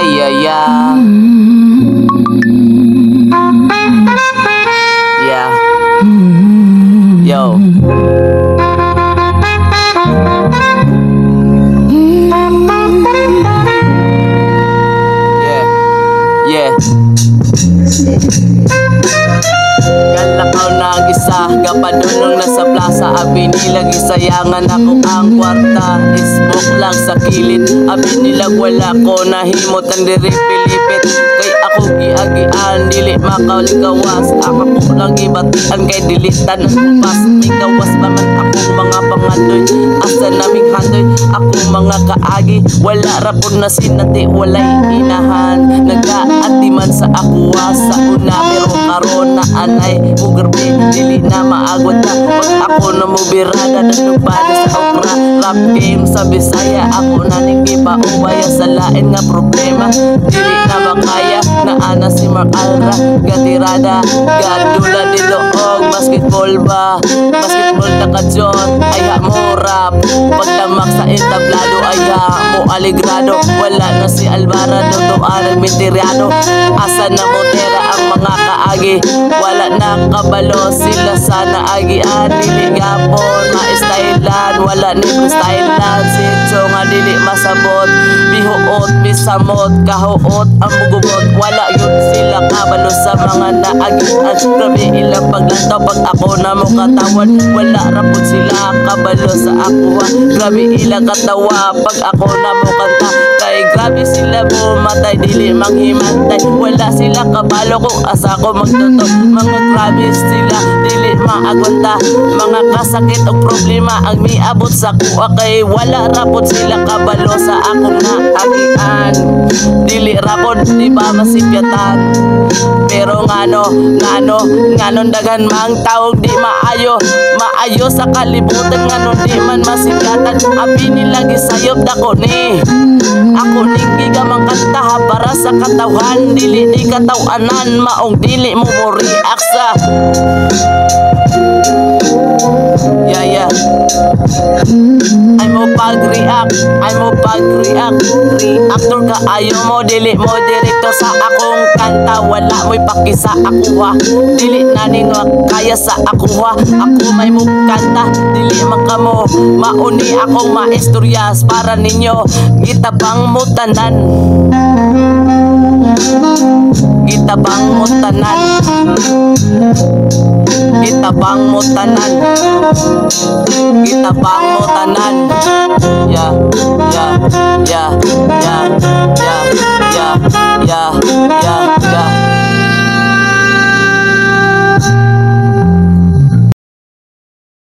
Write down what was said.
Ay, ay, ay. Yeah. Yo. Yeah. Galakaw na ang isa, gapadulong na sa plaza. Abi nilag isayangan ako ang kwarta. Smoke lang sa kilid. Abi nilag wala ko nahimot ang diripilipit. Kay ako giagian, dili makaligawas. Ako ko lang ibatian kay dilitan ang kupas. May gawas pa man akong mga pangandoy. Asa naming handoy, akong mga kaagi. Wala rapon na sinati, walay inahan. Nagaati man sa akuha sa una, pero karon na anay mugarbi, dili na maagwat na. Pag ako na mo birada, nanubada sa okra. Rap game sa Bisaya, ako na ningiba ubaya sa lain nga problema. Dili na makaya, na ana si Mark Alra. Gatirada, gadula dito og basketball ba? Basketball na kadyon, aya mo rap. Pagdamak sa entablado, aya mo aligrado. Wala na si Alvarado, doon ang minteriano. Asa na mo tera ang mga kaagi. Wala na kabalo, sila sana agian. Dili gapon, ma-stylean. Wala ni freestylean. Sitso nga dili masabot. Bihuot, bisamot, kahuot ang mugugot. Wala yun sila kabalo sa mga naagian. Grabe ilang paglantaw pag ako na mo katawan. Wala rapod sila kabalo sa akuha. Grabe ilang katawa pag ako na mo kanta. Kay grabe sila bumatay, dili manghimantay. Wala sila kabalo kung asa ko magtuto. Mga grabe sila, dili maagwanta. Mga kasakit o problema ang miabot sa kuha. Kay wala rapod sila kabalo sa akong naagian. Dili rapod, di ba masipyatan. Pero nganon dagan mang taong di maayo. Maayo sa kalibutan, nganon di man masipyatan. Abi nila gisayop dako ni. Ako ning gigamang kanta para sa katawhan. Dili di katawanan, maong dili mo mo react sa. Yeah. Ay mo pag-react, reactor ka, ayaw mo, dili mo direkto sa akong kanta. Wala mo'y paki sa akuha, dili na ninyo kaya sa akuha. Ako may mo kanta, dili man ka mo mauni akong maestoryas para ninyo. Gitabang mo tanan, gitabang mo tanan, gitabang mo tanan, gitabang mo tanan. Yeah.